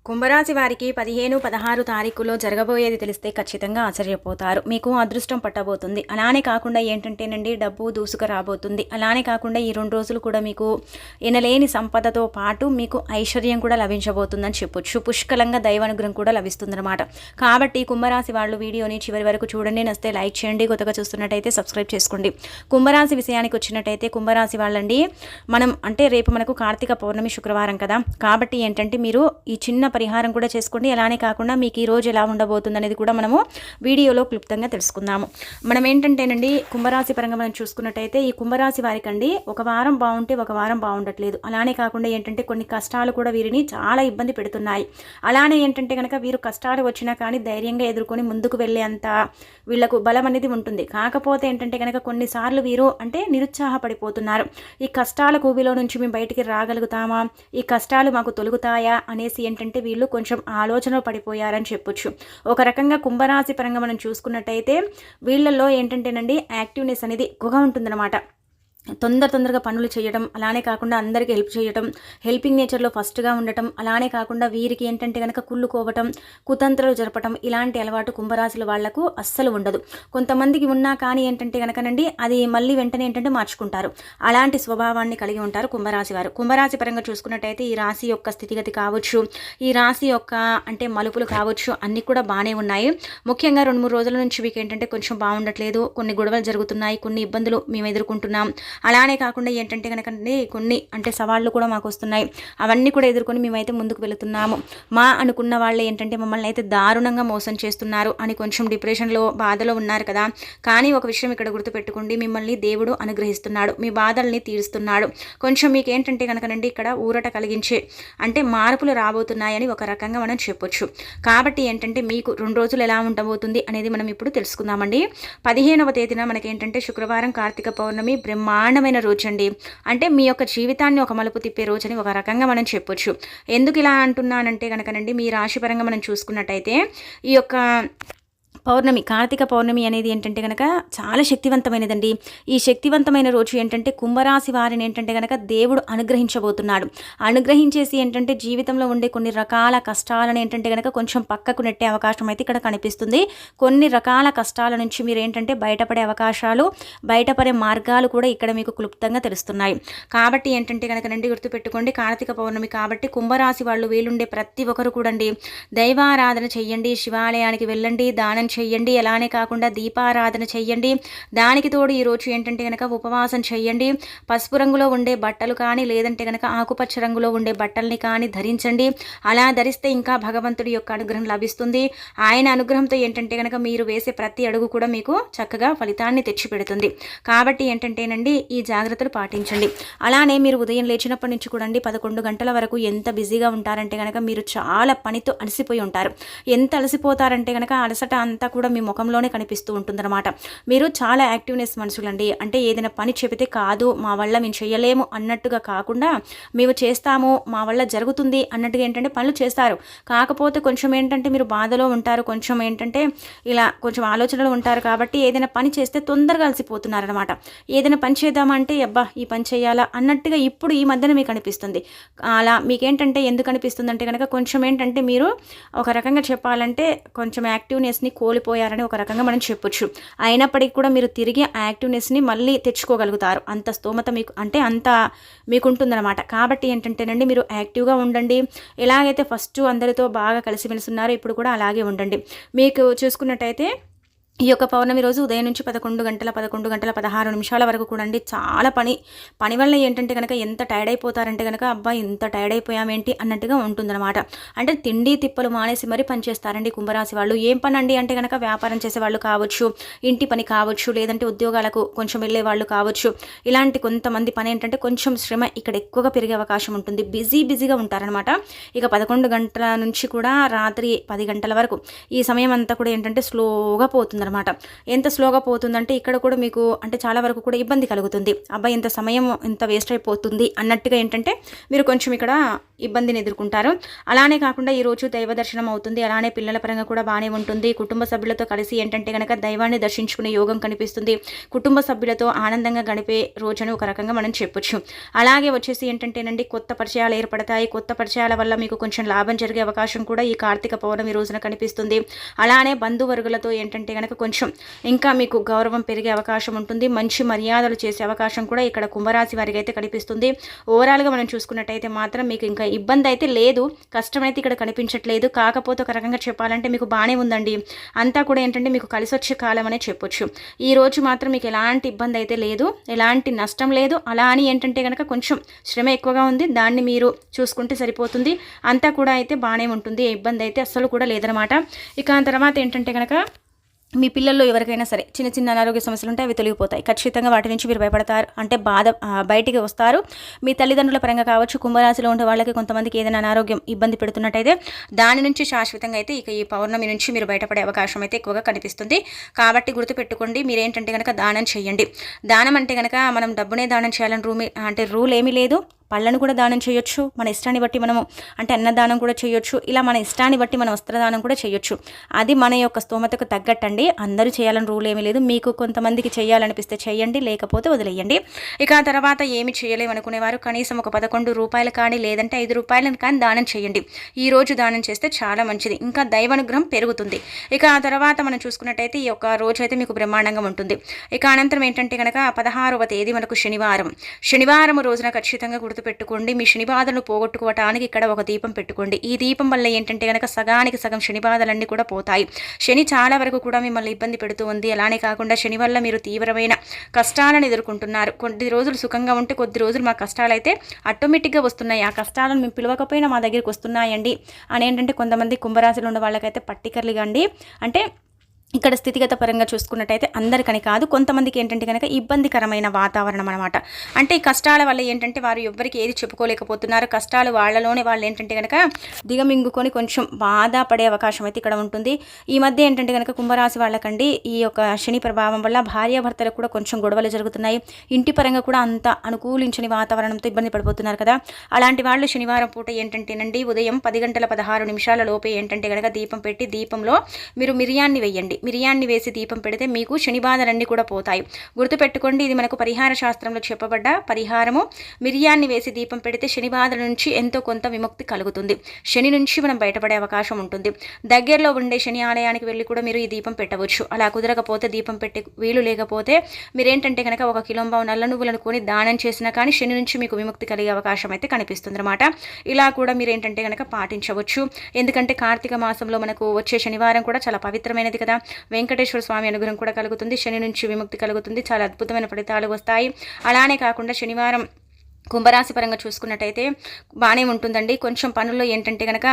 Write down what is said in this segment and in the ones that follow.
కుంభరాశి వారికి 15, 16 తారీఖులో జరగబోయేది తెలిస్తే ఖచ్చితంగా ఆశ్చర్యపోతారు. మీకు అదృష్టం పట్టబోతుంది. అలానే కాకుండా ఏంటంటేనండి డబ్బు దూసుకు రాబోతుంది. అలానే కాకుండా ఈ 2 రోజులు కూడా మీకు ఎనలేని సంపదతో పాటు మీకు ఐశ్వర్యం కూడా లభించబోతుందని చెప్పొచ్చు. పుష్కలంగా దైవానుగ్రహం కూడా లభిస్తుందన్నమాట. కాబట్టి కుంభరాశి వాళ్ళు వీడియోని చివరి వరకు చూడండి. నచ్చితే లైక్ చేయండి. కొత్తగా చూస్తున్నట్టయితే సబ్స్క్రైబ్ చేసుకోండి. కుంభరాశి విషయానికి వచ్చినట్టయితే కుంభరాశి వాళ్ళండి రేపు మనకు కార్తీక పౌర్ణమి శుక్రవారం కదా. కాబట్టి ఏంటంటే మీరు ఈ చిన్న పరిహారం కూడా చేసుకోండి. అలానే కాకుండా మీకు ఈ రోజు ఎలా ఉండబోతుంది అనేది కూడా మనము వీడియోలో క్లుప్తంగా తెలుసుకుందాము. మనం ఏంటంటేనండి కుంభరాశి పరంగా మనం చూసుకున్నట్టయితే ఈ కుంభరాశి వారికండి ఒక వారం బాగుంటే ఒక వారం బాగుండట్లేదు. అలానే కాకుండా ఏంటంటే కొన్ని కష్టాలు కూడా వీరిని చాలా ఇబ్బంది పెడుతున్నాయి. అలానే ఏంటంటే కనుక వీరు కష్టాలు వచ్చినా కానీ ధైర్యంగా ఎదుర్కొని ముందుకు వెళ్ళేంత వీళ్లకు బలం అనేది ఉంటుంది. కాకపోతే ఏంటంటే కనుక కొన్నిసార్లు వీరు నిరుత్సాహపడిపోతున్నారు. ఈ కష్టాల కూబిలో నుంచి మేము బయటికి రాగలుగుతామా, ఈ కష్టాలు మాకు తొలుగుతాయా అనేసి ఏంటంటే వీళ్ళు కొంచెం ఆలోచనలు పడిపోయారని చెప్పొచ్చు. ఒక రకంగా కుంభరాశి పరంగా మనం చూసుకున్నట్టయితే వీళ్ళల్లో ఏంటంటేనండి యాక్టివ్నెస్ అనేది ఎక్కువగా ఉంటుందన్నమాట. తొందరగా పనులు చేయడం, అలానే కాకుండా అందరికీ హెల్ప్ చేయడం, హెల్పింగ్ నేచర్లో ఫస్ట్గా ఉండటం, అలానే కాకుండా వీరికి ఏంటంటే కనుక కుళ్ళుకోవటం, కుతంత్రాలు జరపటం, ఇలాంటి అలవాటు కుంభరాశుల వాళ్లకు అస్సలు ఉండదు. కొంతమందికి ఉన్నా కానీ ఏంటంటే కనుకనండి అది మళ్ళీ వెంటనే ఏంటంటే మార్చుకుంటారు. అలాంటి స్వభావాన్ని కలిగి ఉంటారు కుంభరాశి వారు. కుంభరాశి పరంగా చూసుకున్నట్టయితే ఈ రాశి యొక్క స్థితిగతి కావచ్చు, ఈ రాశి యొక్క మలుపులు కావచ్చు, అన్నీ కూడా బాగానే ఉన్నాయి. ముఖ్యంగా 2-3 రోజుల నుంచి మీకు ఏంటంటే కొంచెం బాగుండట్లేదు. కొన్ని గొడవలు జరుగుతున్నాయి, కొన్ని ఇబ్బందులు మేము ఎదుర్కొంటున్నాం. అలానే కాకుండా ఏంటంటే కనుకండి కొన్ని సవాళ్ళు కూడా మాకు వస్తున్నాయి. అవన్నీ కూడా ఎదుర్కొని మేమైతే ముందుకు వెళుతున్నాము. మా అనుకున్న వాళ్ళే ఏంటంటే మమ్మల్ని అయితే దారుణంగా మోసం చేస్తున్నారు అని కొంచెం డిప్రెషన్లో బాధలో ఉన్నారు కదా. కానీ ఒక విషయం ఇక్కడ గుర్తుపెట్టుకోండి, మిమ్మల్ని దేవుడు అనుగ్రహిస్తున్నాడు, మీ బాధల్ని తీరుస్తున్నాడు. కొంచెం మీకు ఏంటంటే కనుకనండి ఇక్కడ ఊరట కలిగించే మార్పులు రాబోతున్నాయని ఒక రకంగా మనం చెప్పొచ్చు. కాబట్టి ఏంటంటే మీకు 2 రోజులు ఎలా ఉండబోతుంది అనేది మనం ఇప్పుడు తెలుసుకుందామండి. 15వ తేదీన మనకేంటంటే శుక్రవారం కార్తీక పౌర్ణమి బ్రహ్మాండమైన రోజు అండి. మీ యొక్క జీవితాన్ని ఒక మలుపు తిప్పే రోజని ఒక రకంగా మనం చెప్పొచ్చు. ఎందుకు ఇలా అంటున్నానంటే కనుకనండి మీ రాశి పరంగా మనం చూసుకున్నట్టయితే ఈ యొక్క పౌర్ణమి, కార్తీక పౌర్ణమి అనేది ఏంటంటే కనుక చాలా శక్తివంతమైనదండి. ఈ శక్తివంతమైన రోజు ఏంటంటే కుంభరాశి వారిని ఏంటంటే కనుక దేవుడు అనుగ్రహించబోతున్నాడు. అనుగ్రహించేసి ఏంటంటే జీవితంలో ఉండే కొన్ని రకాల కష్టాలను ఏంటంటే కనుక కొంచెం పక్కకు నెట్టే అవకాశం అయితే ఇక్కడ కనిపిస్తుంది. కొన్ని రకాల కష్టాల నుంచి మీరు ఏంటంటే బయటపడే అవకాశాలు, బయటపడే మార్గాలు కూడా ఇక్కడ మీకు క్లుప్తంగా తెలుస్తున్నాయి. కాబట్టి ఏంటంటే కనుకనండి గుర్తుపెట్టుకోండి, కార్తీక పౌర్ణమి కాబట్టి కుంభరాశి వాళ్ళు వీలుండే ప్రతి ఒక్కరు కూడా దైవారాధన చెయ్యండి, శివాలయానికి వెళ్ళండి, దానం చెయ్యండి. అలానే కాకుండా దీపారాధన చెయ్యండి. దానికి తోడు ఈరోజు ఏంటంటే కనుక ఉపవాసం చెయ్యండి. పసుపు రంగులో ఉండే బట్టలు కానీ లేదంటే కనుక ఆకుపచ్చ రంగులో ఉండే బట్టల్ని కానీ ధరించండి. అలా ధరిస్తే ఇంకా భగవంతుడి యొక్క అనుగ్రహం లభిస్తుంది. ఆయన అనుగ్రహంతో ఏంటంటే కనుక మీరు వేసే ప్రతి అడుగు కూడా మీకు చక్కగా ఫలితాన్ని తెచ్చిపెడుతుంది. కాబట్టి ఏంటంటేనండి ఈ జాగ్రత్తలు పాటించండి. అలానే మీరు ఉదయం లేచినప్పటి నుంచి కూడా 11 గంటల వరకు ఎంత బిజీగా ఉంటారంటే కనుక మీరు చాలా పనితో అలసిపోయి ఉంటారు. ఎంత అలసిపోతారంటే కనుక అలసట అంతా కూడా మీ ముఖంలోనే కనిపిస్తూ ఉంటుందన్నమాట. మీరు చాలా యాక్టివ్నెస్ మనుషులండి. ఏదైనా పని చెబితే కాదు మా వల్ల మేము చేయలేము అన్నట్టుగా కాకుండా మేము చేస్తాము, మా వల్ల జరుగుతుంది అన్నట్టుగా ఏంటంటే పనులు చేస్తారు. కాకపోతే కొంచెం ఏంటంటే మీరు బాధలో ఉంటారు, కొంచెం ఏంటంటే ఇలా కొంచెం ఆలోచనలు ఉంటారు. కాబట్టి ఏదైనా పని చేస్తే తొందరగా అలసిపోతున్నారనమాట. ఏదైనా పని చేద్దామంటే అబ్బా ఈ పని చేయాలా అన్నట్టుగా ఇప్పుడు ఈ మధ్యన మీకు అనిపిస్తుంది. అలా మీకేంటంటే ఎందుకు అనిపిస్తుంది అంటే కనుక కొంచెం ఏంటంటే మీరు ఒక రకంగా చెప్పాలంటే కొంచెం యాక్టివ్నెస్ని కోల్పోయారని ఒక రకంగా మనం చెప్పొచ్చు. అయినప్పటికీ కూడా మీరు తిరిగి ఆ యాక్టివ్నెస్ని మళ్ళీ తెచ్చుకోగలుగుతారు. అంత స్తోమత మీకు అంత మీకు ఉంటుందన్నమాట. కాబట్టి ఏంటంటేనండి మీరు యాక్టివ్గా ఉండండి. ఎలాగైతే ఫస్ట్ అందరితో బాగా కలిసిమెలిసి ఉన్నారో ఇప్పుడు కూడా అలాగే ఉండండి. మీకు చూసుకున్నట్టయితే ఈ యొక్క పౌర్ణమి రోజు ఉదయం నుంచి 11 గంటల 16 నిమిషాల వరకు కూడా చాలా పని వల్ల ఏంటంటే కనుక ఎంత టైర్డ్ అయిపోతారంటే కనుక అబ్బా ఇంత టైర్డ్ అయిపోయామేంటి అన్నట్టుగా ఉంటుందన్నమాట. తిండి తిప్పలు మానేసి మరీ పని చేస్తారండి కుంభరాశి వాళ్ళు. ఏం పని అండి అంటే కనుక వ్యాపారం చేసేవాళ్ళు కావచ్చు, ఇంటి పని కావచ్చు, లేదంటే ఉద్యోగాలకు కొంచెం వెళ్ళే వాళ్ళు కావచ్చు. ఇలాంటి కొంతమంది పని ఏంటంటే కొంచెం శ్రమ ఇక్కడ ఎక్కువగా పెరిగే అవకాశం ఉంటుంది. బిజీగా ఉంటారనమాట. ఇక 11 గంటల నుంచి కూడా రాత్రి 10 గంటల వరకు ఈ సమయం అంతా కూడా ఏంటంటే స్లోగా పోతుందన్నమాట. అనమాట. ఎంత స్లోగా పోతుందంటే ఇక్కడ కూడా మీకు అంటే చాలా వరకు కూడా ఇబ్బంది కలుగుతుంది. అబ్బాయి ఇంత సమయం ఇంత వేస్ట్ అయిపోతుంది అన్నట్టుగా ఏంటంటే మీరు కొంచెం ఇక్కడ ఇబ్బందిని ఎదుర్కొంటారు. అలానే కాకుండా ఈరోజు దైవ దర్శనం అవుతుంది. అలానే పిల్లల పరంగా కూడా బాగానే ఉంటుంది. కుటుంబ సభ్యులతో కలిసి ఏంటంటే కనుక దైవాన్ని దర్శించుకునే యోగం కనిపిస్తుంది. కుటుంబ సభ్యులతో ఆనందంగా గడిపే రోజును ఒక రకంగా మనం చెప్పొచ్చు. అలాగే వచ్చేసి ఏంటంటేనండి కొత్త పరిచయాలు ఏర్పడతాయి. కొత్త పరిచయాల వల్ల మీకు కొంచెం లాభం జరిగే అవకాశం కూడా ఈ కార్తీక పౌర్ణమి రోజున కనిపిస్తుంది. అలానే బంధువర్గులతో ఏంటంటే కనుక కొంచెం ఇంకా మీకు గౌరవం పెరిగే అవకాశం ఉంటుంది. మంచి మర్యాదలు చేసే అవకాశం కూడా ఇక్కడ కుంభరాశి వారికి అయితే కనిపిస్తుంది. ఓవరాల్గా మనం చూసుకున్నట్టయితే మాత్రం మీకు ఇంకా ఇబ్బంది అయితే లేదు, కష్టమైతే ఇక్కడ కనిపించట్లేదు. కాకపోతే ఒక రకంగా చెప్పాలంటే మీకు బాగానే ఉందండి. అంతా కూడా ఏంటంటే మీకు కలిసి వచ్చే కాలం అనే చెప్పొచ్చు. ఈ రోజు మాత్రం మీకు ఎలాంటి ఇబ్బంది అయితే లేదు, ఎలాంటి నష్టం లేదు. అలా అని ఏంటంటే కనుక కొంచెం శ్రమ ఎక్కువగా ఉంది, దాన్ని మీరు చూసుకుంటే సరిపోతుంది. అంతా కూడా అయితే బాగానే ఉంటుంది, ఇబ్బంది అయితే అస్సలు కూడా లేదనమాట. ఇక తర్వాత ఏంటంటే కనుక మీ పిల్లల్లో ఎవరికైనా సరే చిన్న చిన్న అనారోగ్య సమస్యలు ఉంటే అవి తొలగిపోతాయి. ఖచ్చితంగా వాటి నుంచి మీరు భయపడతారు, అంటే బయటికి వస్తారు. మీ తల్లిదండ్రుల పరంగా కావచ్చు, కుంభరాశిలో ఉండే వాళ్ళకి కొంతమందికి ఏదైనా అనారోగ్యం ఇబ్బంది పెడుతున్నట్టయితే దాని నుంచి శాశ్వతంగా అయితే ఇక ఈ పౌర్ణమి నుంచి మీరు బయటపడే అవకాశం అయితే ఎక్కువగా కనిపిస్తుంది. కాబట్టి గుర్తుపెట్టుకోండి, మీరేంటంటే కనుక దానం చేయండి. దానం అంటే కనుక మనం డబ్బునే దానం చేయాలని రూల్ ఏమీ లేదు. పళ్ళను కూడా దానం చేయొచ్చు, మన ఇష్టాన్ని బట్టి మనము అంటే అన్నదానం కూడా చేయొచ్చు. ఇలా మన ఇష్టాన్ని బట్టి మన వస్త్రదానం కూడా చేయొచ్చు. అది మన యొక్క స్తోమతకు తగ్గట్టండి. అందరూ చేయాలని రూల్ ఏమీ లేదు. మీకు కొంతమందికి చేయాలనిపిస్తే చేయండి, లేకపోతే వదిలేయండి. ఇక తర్వాత ఏమి చేయలేమనుకునేవారు కనీసం ఒక 11 రూపాయలు కానీ లేదంటే 5 రూపాయలను కానీ దానం చేయండి. ఈరోజు దానం చేస్తే చాలా మంచిది, ఇంకా దైవానుగ్రహం పెరుగుతుంది. ఇక ఆ తర్వాత మనం చూసుకున్నట్టయితే ఈ యొక్క రోజు అయితే మీకు బ్రహ్మాండంగా ఉంటుంది. ఇక అనంతరం ఏంటంటే కనుక 16వ తేదీ మనకు శనివారం రోజున ఖచ్చితంగా పెట్టుకోండి. మీ శని బాధలను పోగొట్టుకోవటానికి ఇక్కడ ఒక దీపం పెట్టుకోండి. ఈ దీపం వల్ల ఏంటంటే కనుక సగానికి సగం శని బాధలన్నీ కూడా పోతాయి. శని చాలా వరకు కూడా మిమ్మల్ని ఇబ్బంది పెడుతూ ఉంది. అలానే కాకుండా శని వల్ల మీరు తీవ్రమైన కష్టాలను ఎదుర్కొంటున్నారు. కొద్ది రోజులు సుఖంగా ఉంటే కొద్ది రోజులు మా కష్టాలు అయితే ఆటోమేటిక్గా వస్తున్నాయి. ఆ కష్టాలను మేము పిలవకపోయినా మా దగ్గరికి వస్తున్నాయండి అని ఏంటంటే కొంతమంది కుంభరాశిలో ఉన్న వాళ్ళకైతే పర్టికులర్గా అండి అంటే ఇక్కడ స్థితిగత పరంగా చూసుకున్నట్టయితే అందరికని కాదు, కొంతమందికి ఏంటంటే కనుక ఇబ్బందికరమైన వాతావరణం అనమాట. అంటే ఈ కష్టాల వల్ల ఏంటంటే వారు ఎవ్వరికి ఏది చెప్పుకోలేకపోతున్నారు. కష్టాలు వాళ్ళలోనే వాళ్ళు ఏంటంటే కనుక దిగమింగుకొని కొంచెం బాధపడే అవకాశం అయితే ఇక్కడ ఉంటుంది. ఈ మధ్య ఏంటంటే కనుక కుంభరాశి వాళ్ళకండి ఈ యొక్క శని ప్రభావం వల్ల భార్యాభర్తలకు కూడా కొంచెం గొడవలు జరుగుతున్నాయి. ఇంటి పరంగా కూడా అంత అనుకూలించని వాతావరణంతో ఇబ్బంది పడిపోతున్నారు కదా. అలాంటి వాళ్ళు శనివారం పూట ఏంటంటేనండి ఉదయం 10:16 లోపే ఏంటంటే కనుక దీపం పెట్టి దీపంలో మీరు మిరియాన్ని వేయండి. మిరియాన్ని వేసి దీపం పెడితే మీకు శని బాధలన్నీ కూడా పోతాయి. గుర్తుపెట్టుకోండి, ఇది మనకు పరిహార శాస్త్రంలో చెప్పబడ్డ పరిహారము. మిరియాన్ని వేసి దీపం పెడితే శని బాధల నుంచి ఎంతో కొంత విముక్తి కలుగుతుంది. శని నుంచి మనం బయటపడే అవకాశం ఉంటుంది. దగ్గరలో ఉండే శని ఆలయానికి వెళ్ళి కూడా మీరు ఈ దీపం పెట్టవచ్చు. అలా కుదరకపోతే దీపం పెట్టే వీలు లేకపోతే మీరేంటంటే కనుక 1 కిలోంబావు నల్ల నువ్వులను కొని దానం చేసినా కానీ శని నుంచి మీకు విముక్తి కలిగే అవకాశం అయితే కనిపిస్తుంది అనమాట. ఇలా కూడా మీరేంటంటే కనుక పాటించవచ్చు. ఎందుకంటే కార్తీక మాసంలో మనకు వచ్చే శనివారం కూడా చాలా పవిత్రమైనది కదా. వెంకటేశ్వర స్వామి అనుగ్రహం కూడా కలుగుతుంది. శని నుంచి విముక్తి కలుగుతుంది. చాలా అద్భుతమైన ఫలితాలు వస్తాయి. అలానే కాకుండా శనివారం కుంభరాశి పరంగా చూసుకున్నట్టయితే బాగానే ఉంటుందండి. కొంచెం పనుల్లో ఏంటంటే కనుక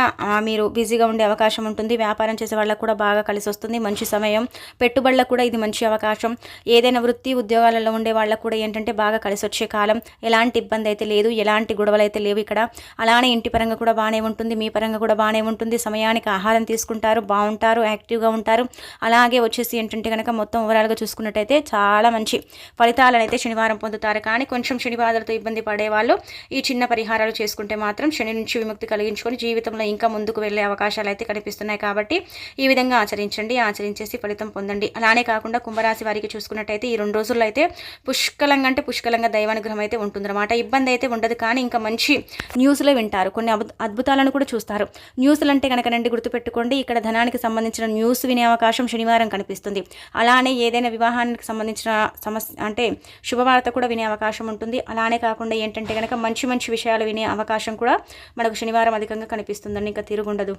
మీరు బిజీగా ఉండే అవకాశం ఉంటుంది. వ్యాపారం చేసే వాళ్ళకు కూడా బాగా కలిసి వస్తుంది. మంచి సమయం. పెట్టుబడులకు కూడా ఇది మంచి అవకాశం. ఏదైనా వృత్తి ఉద్యోగాలలో ఉండే వాళ్ళకు కూడా ఏంటంటే బాగా కలిసి వచ్చే కాలం. ఎలాంటి ఇబ్బంది అయితే లేదు, ఎలాంటి గొడవలు అయితే లేవు ఇక్కడ. అలానే ఇంటి పరంగా కూడా బాగానే ఉంటుంది, మీ పరంగా కూడా బాగానే ఉంటుంది. సమయానికి ఆహారం తీసుకుంటారు, బాగుంటారు, యాక్టివ్గా ఉంటారు. అలాగే వచ్చేసి ఏంటంటే కనుక మొత్తం ఓవరాల్గా చూసుకున్నట్టయితే చాలా మంచి ఫలితాలను అయితే శనివారం పొందుతారు. కానీ కొంచెం శని బాధలతో ఇబ్బంది పడే వాళ్ళు ఈ చిన్న పరిహారాలు చేసుకుంటే మాత్రం శని నుంచి విముక్తి కలిగించుకొని జీవితంలో ఇంకా ముందుకు వెళ్ళే అవకాశాలు అయితే కనిపిస్తున్నాయి. కాబట్టి ఈ విధంగా ఆచరించేసి ఫలితం పొందండి. అలానే కాకుండా కుంభరాశి వారికి చూసుకున్నట్టయితే ఈ 2 రోజుల్లో అయితే పుష్కలంగా దైవానుగ్రహం అయితే ఉంటుందన్నమాట. ఇబ్బంది అయితే ఉండదు, కానీ ఇంకా మంచి న్యూస్లే వింటారు, కొన్ని అద్భుతాలను కూడా చూస్తారు. న్యూస్లు అంటే కనుకనండి గుర్తుపెట్టుకోండి, ఇక్కడ ధనానికి సంబంధించిన న్యూస్ వినే అవకాశం శనివారం కనిపిస్తుంది. అలానే ఏదైనా వివాహానికి సంబంధించిన సమస్య అంటే శుభవార్త కూడా వినే అవకాశం ఉంటుంది. అలానే కాకుండా ఏంటంటే కనుక మంచి విషయాలు వినే అవకాశం కూడా మనకు శనివారం అధికంగా కనిపిస్తుందండి. ఇంకా తిరుగుండదు.